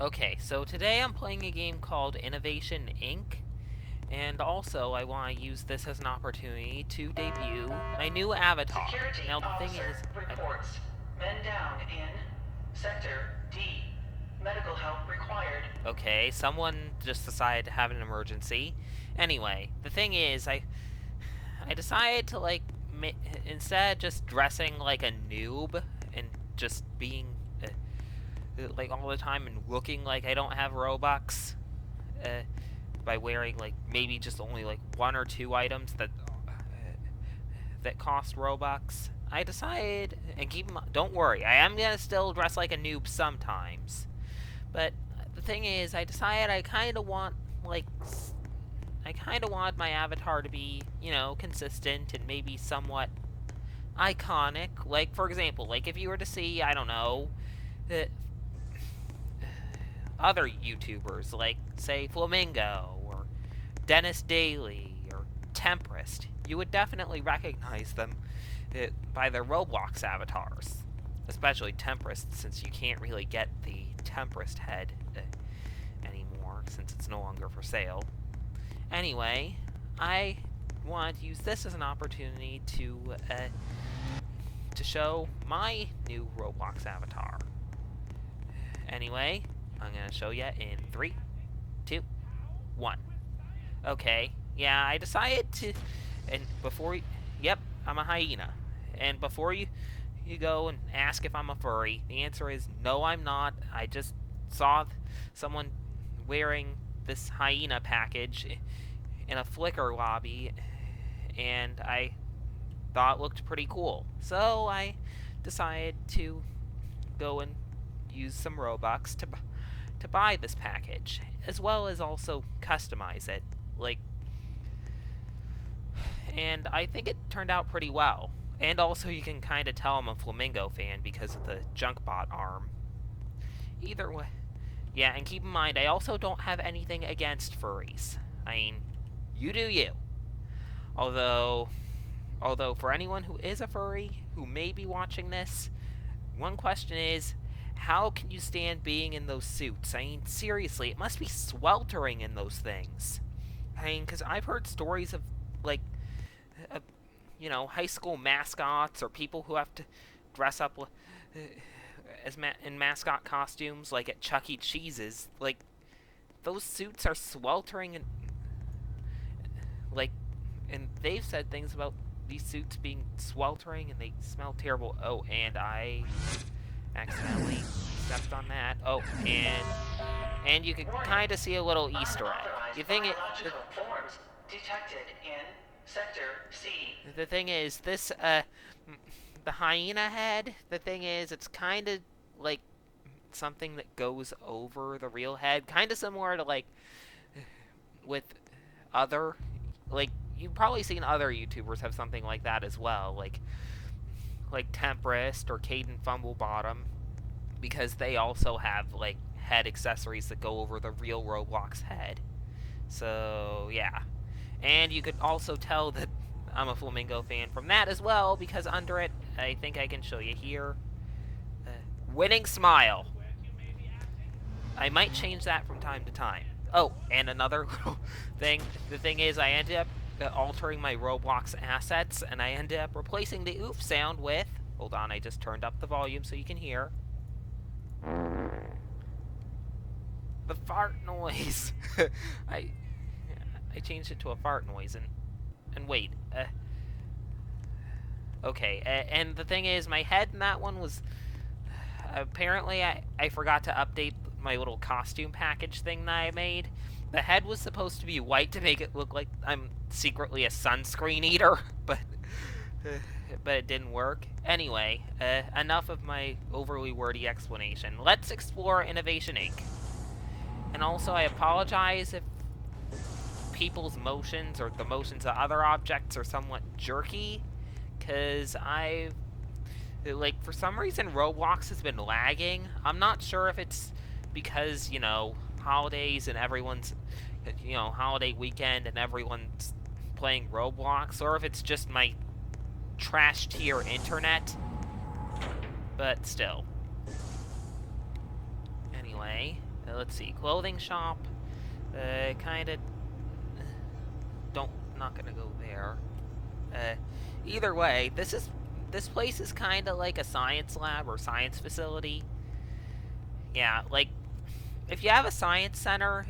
Okay, so today I'm playing a game called Innovation Inc. And also, I want to use this as an opportunity to debut my new avatar. Security Now, the thing officer is, reports men down in Sector D. Medical help required. okay, someone just decided to have an emergency. Anyway, the thing is, I decided to instead of just dressing like a noob and just being like all the time and looking like I don't have Robux. By wearing like maybe just only like one or two items that cost Robux. I decided, and don't worry, I am gonna still dress like a noob sometimes. But the thing is, I decided I kind of want my avatar to be, consistent and maybe somewhat iconic. Like, for example, like if you were to see, I don't know, uh, other YouTubers, like, say, Flamingo, or Dennis Daly, or Temperist, you would definitely recognize them by their Roblox avatars. Especially Temperist, since you can't really get the Temperist head anymore, since it's no longer for sale. Anyway, I wanted to use this as an opportunity to show my new Roblox avatar. Anyway, I'm gonna show you in 3, 2, 1. Okay, yeah, I decided to, and yep, I'm a hyena. And before you go and ask if I'm a furry, the answer is no, I'm not. I just saw someone wearing this hyena package in a Flickr lobby, and I thought it looked pretty cool. So I decided to go and use some Robux to buy this package, as well as also customize it. And I think it turned out pretty well. And also, you can kind of tell I'm a Flamingo fan because of the Junkbot arm. Either way, yeah. And keep in mind, I also don't have anything against furries. I mean, you do you. Although for anyone who is a furry who may be watching this, one question is, how can you stand being in those suits? I mean, seriously, it must be sweltering in those things. I mean, because I've heard stories of, like, uh, high school mascots or people who have to dress up in mascot costumes, like at Chuck E. Cheese's. Like, those suits are sweltering like, and they've said things about these suits being sweltering and they smell terrible. Oh, and I accidentally stepped on that. Oh, and you can kind of see a little Easter egg. You think it? Forms detected in Sector C. The thing is, the hyena head. The thing is, it's kind of like something that goes over the real head, kind of similar to like with other, like you've probably seen other YouTubers have something like that as well, like Temperist or Caden Fumblebottom, because they also have like head accessories that go over the real Roblox head. So yeah, and you could also tell that I'm a Flamingo fan from that as well, because under it, I think I can show you here, winning smile. I might change that from time to time. Oh, and another little thing. The thing is, I ended up altering my Roblox assets, and I ended up replacing the oof sound with... Hold on, I just turned up the volume so you can hear. The fart noise. I changed it to a fart noise, and wait. Okay, and the thing is, my head in that one was... Apparently, I forgot to update my little costume package thing that I made. The head was supposed to be white to make it look like I'm secretly a sunscreen eater, but it didn't work. Anyway, enough of my overly wordy explanation. Let's explore Innovation Inc. And also, I apologize if people's motions or the motions of other objects are somewhat jerky, because for some reason, Roblox has been lagging. I'm not sure if it's because, holidays and everyone's, holiday weekend and everyone's playing Roblox, or if it's just my trash tier internet. But still. Anyway, let's see, clothing shop. Kinda. Not gonna go there. Either way, this place is kind of like a science lab or science facility. Yeah, like if you have a science center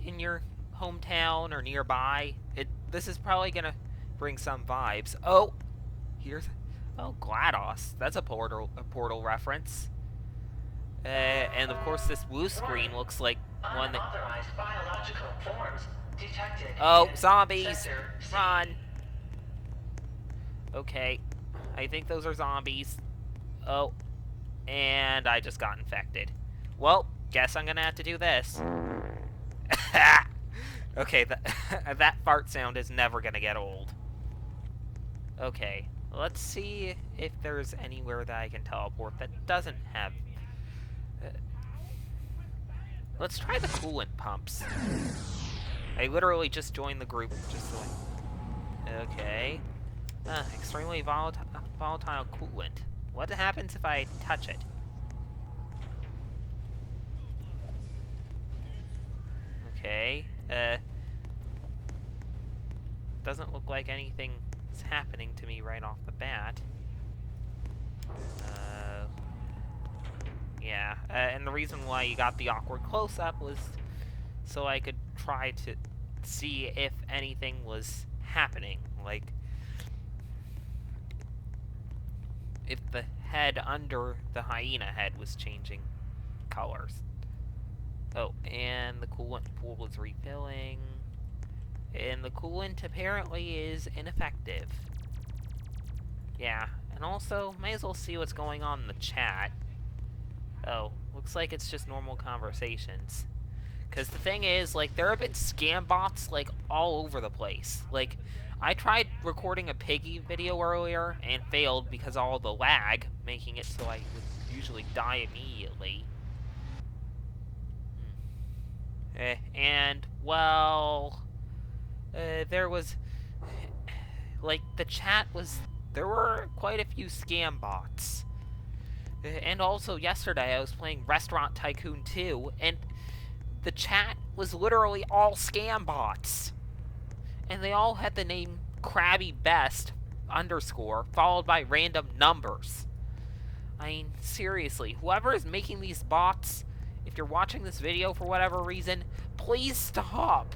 in your hometown or nearby, this is probably gonna bring some vibes. Oh, GLaDOS. That's a portal reference. And of course, this blue screen looks like one that. Unauthorized biological forms detected. Oh, in zombies! Sector C. Run! Okay, I think those are zombies. Oh, and I just got infected. Well, guess I'm gonna have to do this. Okay, that fart sound is never gonna get old. Okay, let's see if there's anywhere that I can teleport that doesn't have... let's try the coolant pumps. I literally just joined the group just so okay. Extremely volatile coolant. What happens if I touch it? Okay. Doesn't look like anything is happening to me right off the bat. Yeah. And the reason why you got the awkward close-up was so I could try to see if anything was happening. Like, if the head under the hyena head was changing colors. Oh, and the coolant pool is refilling. And the coolant apparently is ineffective. Yeah, and also, may as well see what's going on in the chat. Oh, looks like it's just normal conversations. Because the thing is, like, there have been scam bots, like, all over the place. Like, I tried recording a piggy video earlier and failed because of all the lag, making it so I would usually die immediately. And, well, there was, like, the chat was, there were quite a few scam bots. And also, yesterday I was playing Restaurant Tycoon 2, and the chat was literally all scam bots. And they all had the name KrabbyBest _ followed by random numbers. I mean, seriously, whoever is making these bots, if you're watching this video for whatever reason, please stop.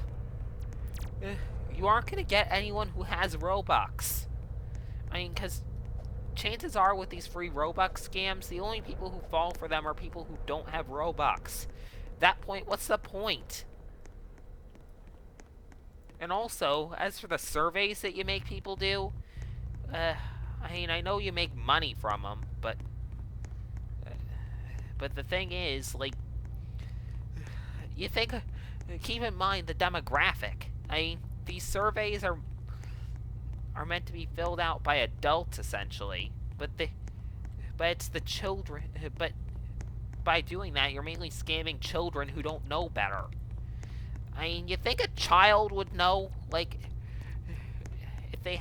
You aren't going to get anyone who has Robux. I mean, because chances are with these free Robux scams, the only people who fall for them are people who don't have Robux. At that point, what's the point? And also, as for the surveys that you make people do, I mean, I know you make money from them, but the thing is, like, you think, keep in mind the demographic. I mean, these surveys are meant to be filled out by adults, essentially, but it's the children, but by doing that, you're mainly scamming children who don't know better. I mean, you think a child would know, like, if they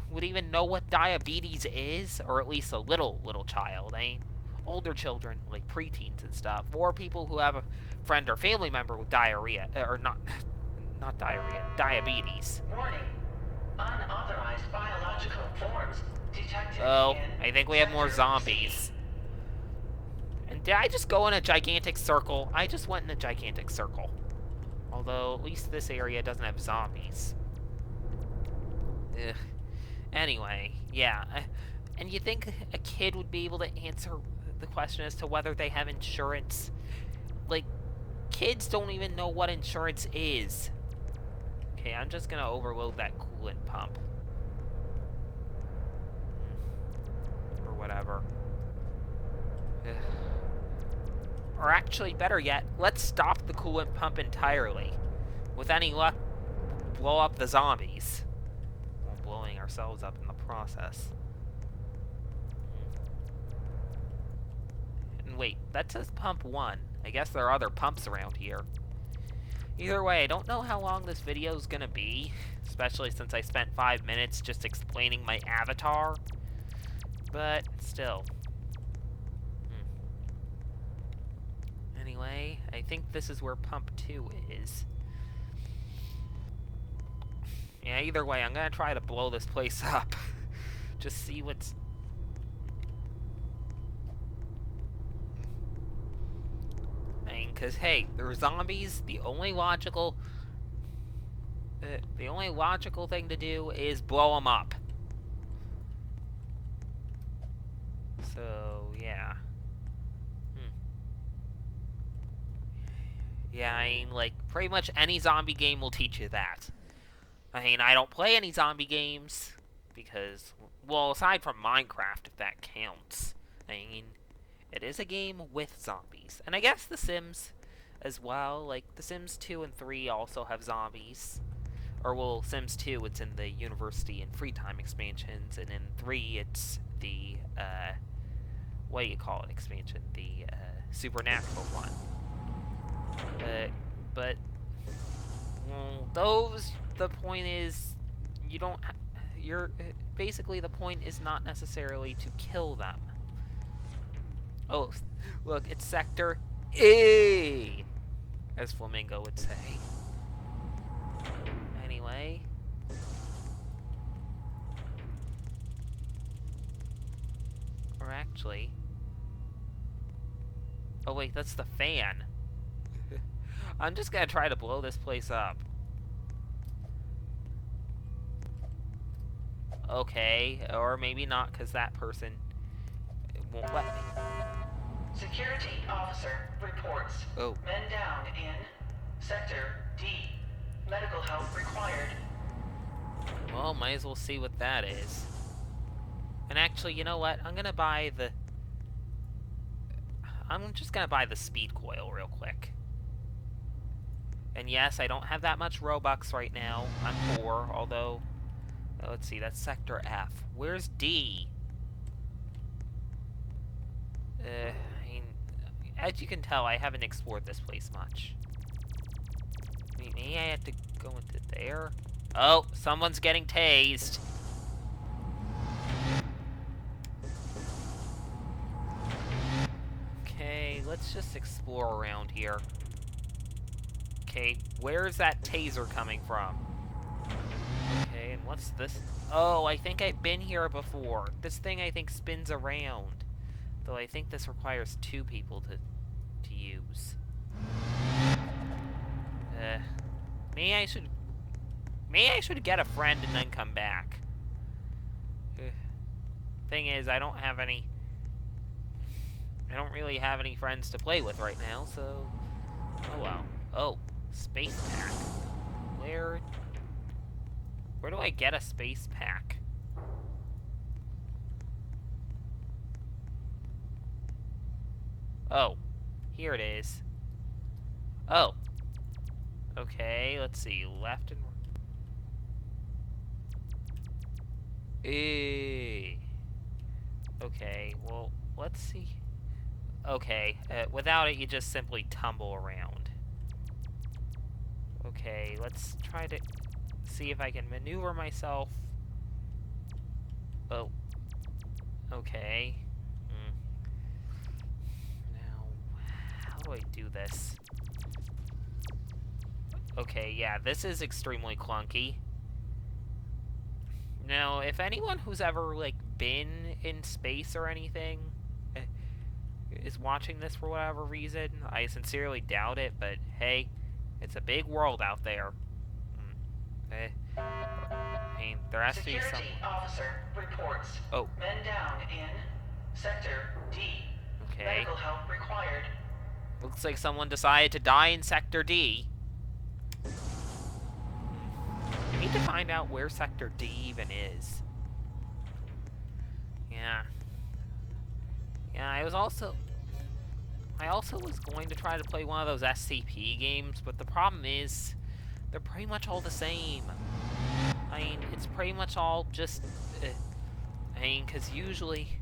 would even know what diabetes is? Or at least a little child. I mean, older children, like preteens and stuff, or people who have a friend or family member with diarrhea, or not diarrhea, diabetes. Warning. Unauthorized biological forms detected. Oh, I think we have more zombies. And did I just go in a gigantic circle? I just went in a gigantic circle. Although, at least this area doesn't have zombies. Ugh. Anyway, yeah. And you think a kid would be able to answer the question as to whether they have insurance? Like, kids don't even know what insurance is. Okay, I'm just gonna overload that coolant pump. Or whatever. Ugh. Or actually, better yet, let's stop the coolant pump entirely. With any luck, blow up the zombies. While blowing ourselves up in the process. And wait, that says pump 1. I guess there are other pumps around here. Either way, I don't know how long this video is gonna be, especially since I spent 5 minutes just explaining my avatar. But still. Anyway, I think this is where pump 2 is. Yeah, either way, I'm gonna try to blow this place up. Just see what's... I mean, because, hey, they're zombies. The only logical thing to do is blow them up. So, yeah. Yeah, I mean, like, pretty much any zombie game will teach you that. I mean, I don't play any zombie games because, well, aside from Minecraft, if that counts. I mean, it is a game with zombies. And I guess The Sims as well. Like, The Sims 2 and 3 also have zombies. Or, well, Sims 2, it's in the University and Free Time expansions. And in 3, it's the, what do you call it expansion? The, Supernatural one. But well, those, the point is, you don't, basically the point is not necessarily to kill them. Oh, look, it's Sector A, as Flamingo would say. Anyway. Or actually... Oh wait, that's the fan. I'm just gonna try to blow this place up. Okay, or maybe not, because that person won't let me. Security officer reports. Oh. Men down in Sector D. Medical help required. Well, might as well see what that is. And actually, you know what? I'm just gonna buy the speed coil real quick. And yes, I don't have that much Robux right now. I'm poor, although... let's see, that's Sector F. Where's D? I mean, as you can tell, I haven't explored this place much. Maybe I have to go into there? Oh, someone's getting tased. Okay, let's just explore around here. Okay, where's that taser coming from? Okay, and what's this? Oh, I think I've been here before. This thing, I think, spins around. Though I think this requires 2 people to use. Maybe I should get a friend and then come back. Thing is, I don't really have any friends to play with right now, so... Oh well. Oh, space pack. Where do I get a space pack? Oh, here it is. Oh. Okay, let's see. Left and right. Okay, well, let's see. Okay, without it, you just simply tumble around. Okay, let's try to see if I can maneuver myself. Oh. Okay. Now, how do I do this? Okay, yeah, this is extremely clunky. Now, if anyone who's ever, like, been in space or anything is watching this for whatever reason, I sincerely doubt it, but hey, it's a big world out there. I mean, there has to be some... Security officer reports. Oh. Men down in Sector D. Okay. Medical help required. Looks like someone decided to die in Sector D. I need to find out where Sector D even is. Yeah. Yeah, I also was going to try to play one of those SCP games, but the problem is, they're pretty much all the same. I mean, it's pretty much all just... I mean, because usually...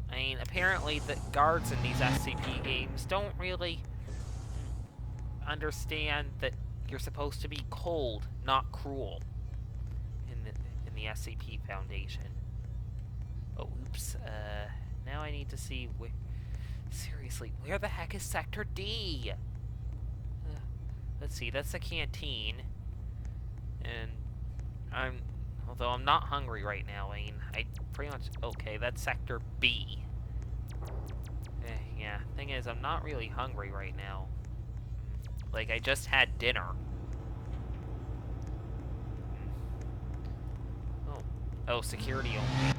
I mean, apparently the guards in these SCP games don't really understand that you're supposed to be cold, not cruel, in the SCP Foundation. Oh, oops. Now I need to see Seriously, where the heck is Sector D? Let's see, that's a canteen. And although I'm not hungry right now, I pretty much, okay, that's Sector B. Yeah, thing is, I'm not really hungry right now. Like, I just had dinner. Oh, security only.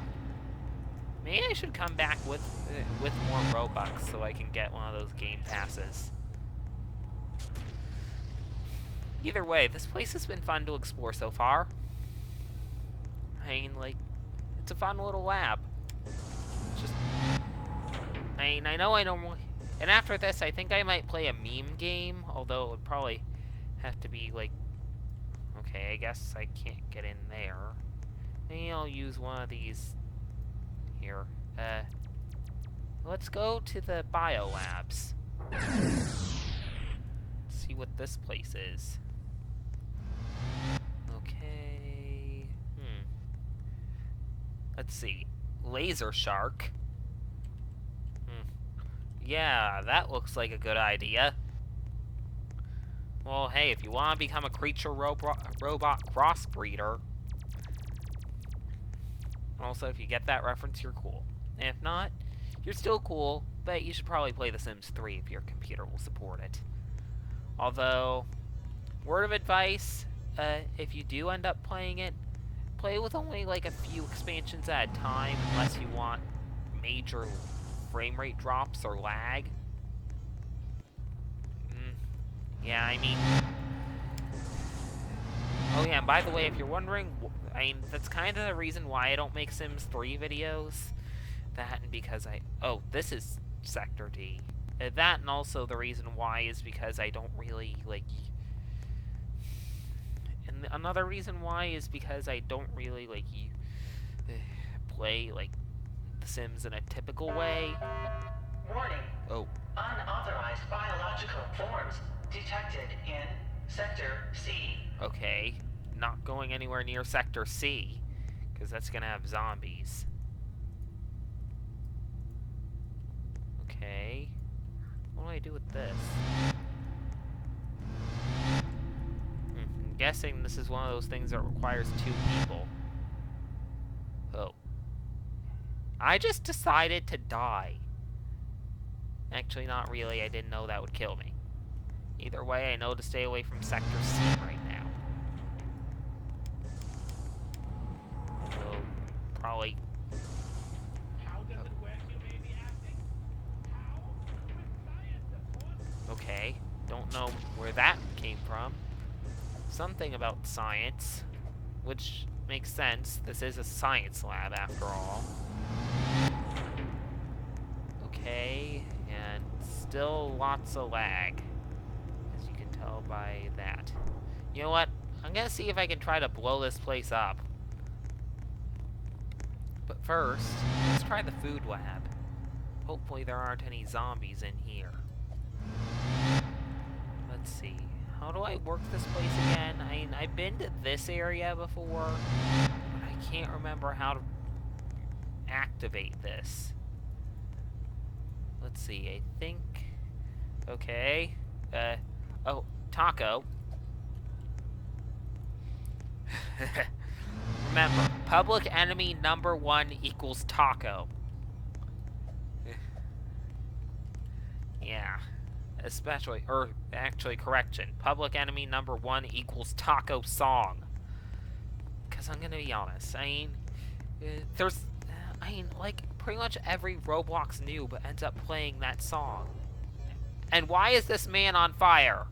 Maybe I should come back with more Robux so I can get one of those game passes. Either way, this place has been fun to explore so far. Like, it's a fun little lab. Just, I know I normally... And after this, I think I might play a meme game, although it would probably have to be, like... Okay, I guess I can't get in there. Maybe I'll use one of these here. Let's go to the biolabs. See what this place is. Okay. Let's see. Laser shark. Yeah, that looks like a good idea. Well, hey, if you want to become a creature robot crossbreeder, also, if you get that reference, you're cool. And if not, you're still cool, but you should probably play The Sims 3 if your computer will support it. Although, word of advice, if you do end up playing it, play with only like a few expansions at a time, unless you want major frame rate drops or lag. Yeah, I mean... Oh yeah, and by the way, if you're wondering, that's kind of the reason why I don't make Sims 3 videos. That and because oh, this is Sector D. That and also the reason why is because I don't really, like... And another reason why is because I don't really, like, play, like, The Sims in a typical way. Warning. Oh. Unauthorized biological forms detected in Sector C. Okay. Not going anywhere near Sector C, because that's gonna have zombies. Okay. What do I do with this? I'm guessing this is one of those things that requires 2 people. Oh. I just decided to die. Actually, not really. I didn't know that would kill me. Either way, I know to stay away from Sector C right now. So, probably... How does it work, you may be asking? How? With science, of course. Okay, don't know where that came from. Something about science, which makes sense. This is a science lab, after all. Okay, and still lots of lag, as you can tell by that. You know what? I'm gonna see if I can try to blow this place up. But first, let's try the food lab. Hopefully there aren't any zombies in here. Let's see. How do I work this place again? I've been to this area before, but I can't remember how to activate this. Let's see, I think... Okay. Oh, taco. Remember, public enemy number 1 equals taco. Yeah. Especially, or actually, correction. Public enemy number 1 equals taco song. Because I'm gonna be honest, like, pretty much every Roblox noob ends up playing that song. And why is this man on fire?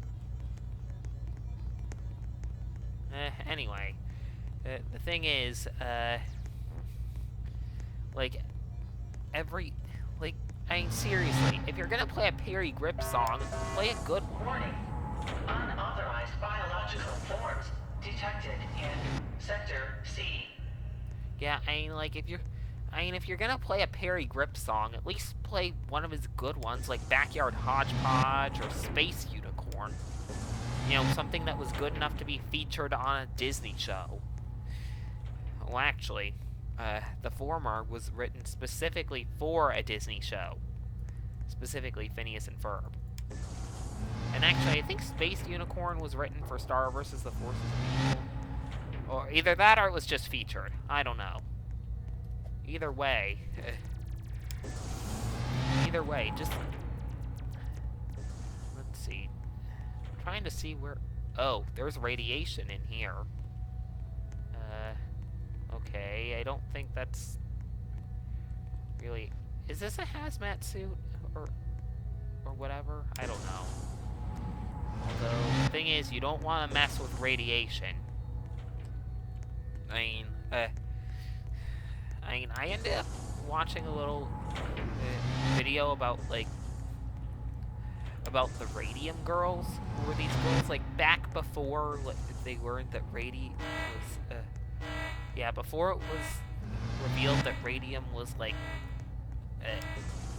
Anyway. The thing is, like, seriously, if you're gonna play a Perry Grip song, play a good one. Warning. Unauthorized biological forms detected in Sector C. Yeah, if you're gonna play a Perry Grip song, at least play one of his good ones, like Backyard Hodgepodge or Space Unicorn. You know, something that was good enough to be featured on a Disney show. Well, actually, the former was written specifically for a Disney show. specifically Phineas and Ferb. And actually, I think Space Unicorn was written for Star versus the Forces of Evil. Or either that or it was just featured. I don't know. Either way. Either way, just... Let's see. I'm trying to see where... Oh, there's radiation in here. Okay, I don't think that's... Really... Is this a hazmat suit? Or whatever? I don't know. Although, the thing is, you don't want to mess with radiation. I ended up watching a little video about, like, about the Radium Girls. Who were these girls, like, back before, like, they weren't that Radium was, yeah, before it was revealed that Radium was, like,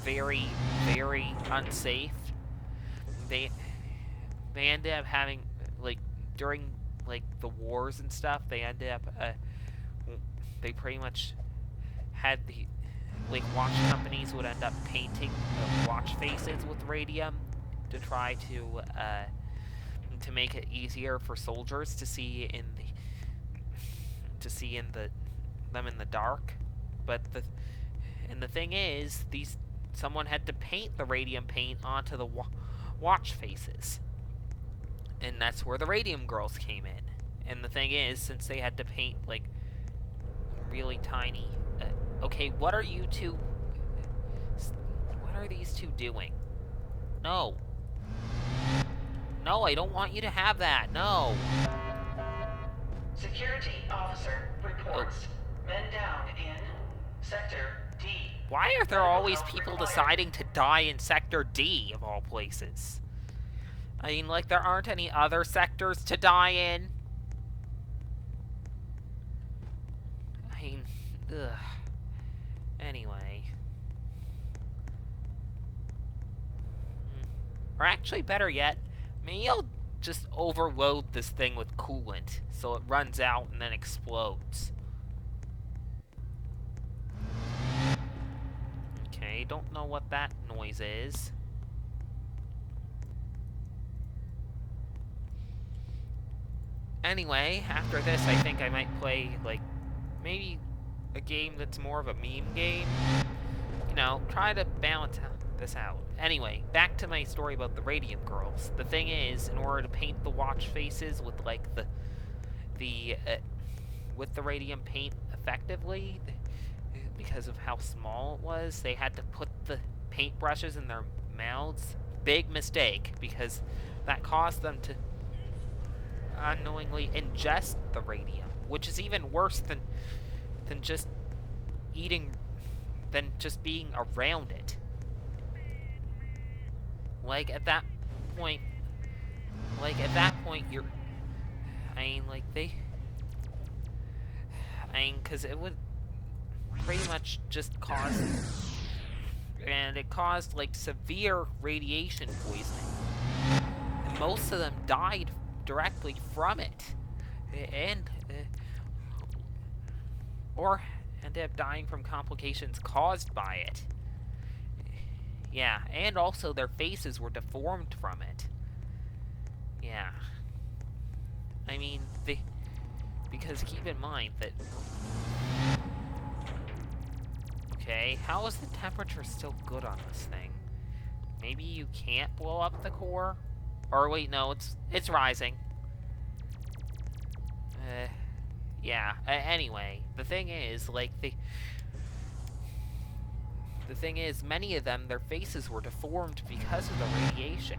very, very unsafe. They ended up having, like, during, like, the wars and stuff, they ended up, they pretty much had the, like, watch companies would end up painting the watch faces with radium to try to make it easier for soldiers to see in them in the dark. But the thing is, someone had to paint the radium paint onto the watch faces. And that's where the Radium Girls came in. And the thing is, since they had to paint, like, really tiny... okay, what are you two... What are these two doing? No. No, I don't want you to have that. No. Security officer reports. Men down in Sector D. Why are there always people deciding to die in Sector D, of all places? I mean, like, there aren't any other sectors to die in. I mean, ugh. Anyway. Or actually, better yet, maybe I'll just overload this thing with coolant so it runs out and then explodes. Okay, don't know what that noise is. Anyway, after this, I think I might play, like, maybe a game that's more of a meme game. You know, try to balance this out. Anyway, back to my story about the Radium Girls. The thing is, in order to paint the watch faces with, like, with the radium paint effectively, because of how small it was, they had to put the paintbrushes in their mouths. Big mistake, because that caused them to unknowingly ingest the radium, which is even worse than just being around it. At that point, you're, because it would pretty much just cause, and it caused, like, severe radiation poisoning. And most of them died directly from it, and or ended up dying from complications caused by it. Yeah, and also their faces were deformed from it. Yeah. I mean, because keep in mind that... Okay, how is the temperature still good on this thing? Maybe you can't blow up the core? Or wait, no, it's rising. Yeah, anyway, the thing is, like, the thing is, many of them, their faces were deformed because of the radiation.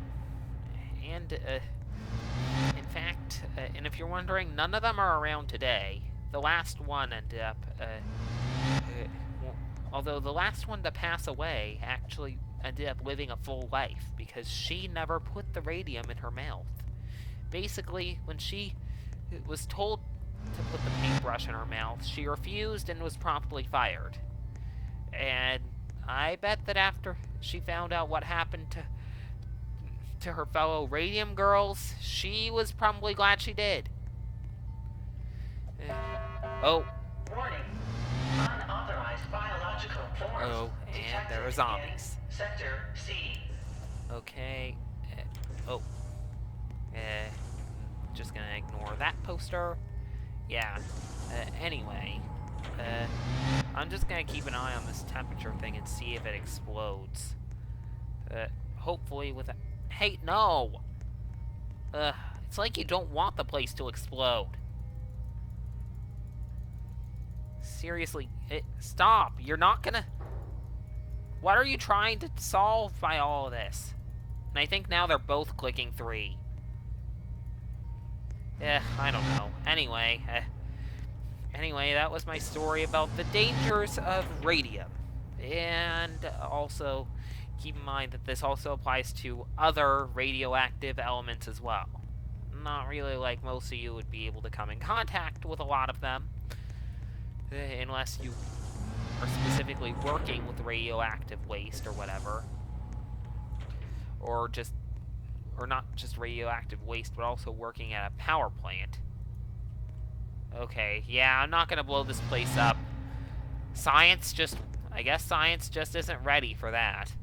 And, in fact, and if you're wondering, none of them are around today. The last one ended up, although the last one to pass away actually ended up living a full life, because she never put the radium in her mouth. Basically, when she was told to put the paintbrush in her mouth, she refused and was promptly fired. And I bet that after she found out what happened to her fellow Radium Girls, she was probably glad she did. Oh. Warning. Unauthorized biological forms Oh, and there are detected zombies. in Sector C. Okay. Oh. Just gonna ignore that poster. Yeah. Anyway. I'm just gonna keep an eye on this temperature thing and see if it explodes. Hopefully with a... Hey, no! It's like you don't want the place to explode. Seriously, stop! You're not gonna... What are you trying to solve by all of this? And I think now they're both clicking 3. I don't know. Anyway, that was my story about the dangers of radium. And also, keep in mind that this also applies to other radioactive elements as well. Not really like most of you would be able to come in contact with a lot of them, unless you are specifically working with radioactive waste or whatever. Or not just radioactive waste, but also working at a power plant. Okay, yeah, I'm not gonna blow this place up. I guess science just isn't ready for that.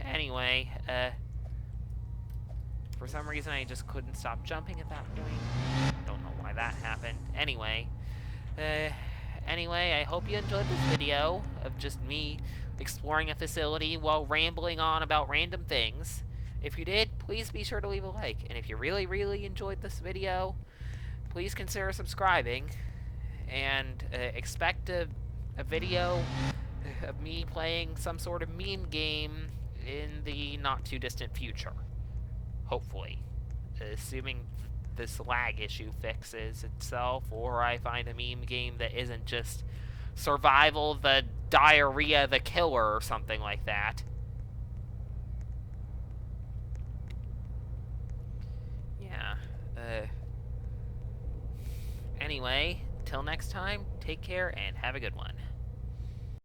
Anyway, for some reason I just couldn't stop jumping at that point. Don't know why that happened. Anyway, I hope you enjoyed this video of just me exploring a facility while rambling on about random things. If you did, please be sure to leave a like. And if you really, really enjoyed this video, please consider subscribing. And expect a video of me playing some sort of meme game in the not-too-distant future. Hopefully. Assuming this lag issue fixes itself, or I find a meme game that isn't just Survival the Diarrhea the Killer or something like that. Yeah. Anyway, till next time, take care and have a good one.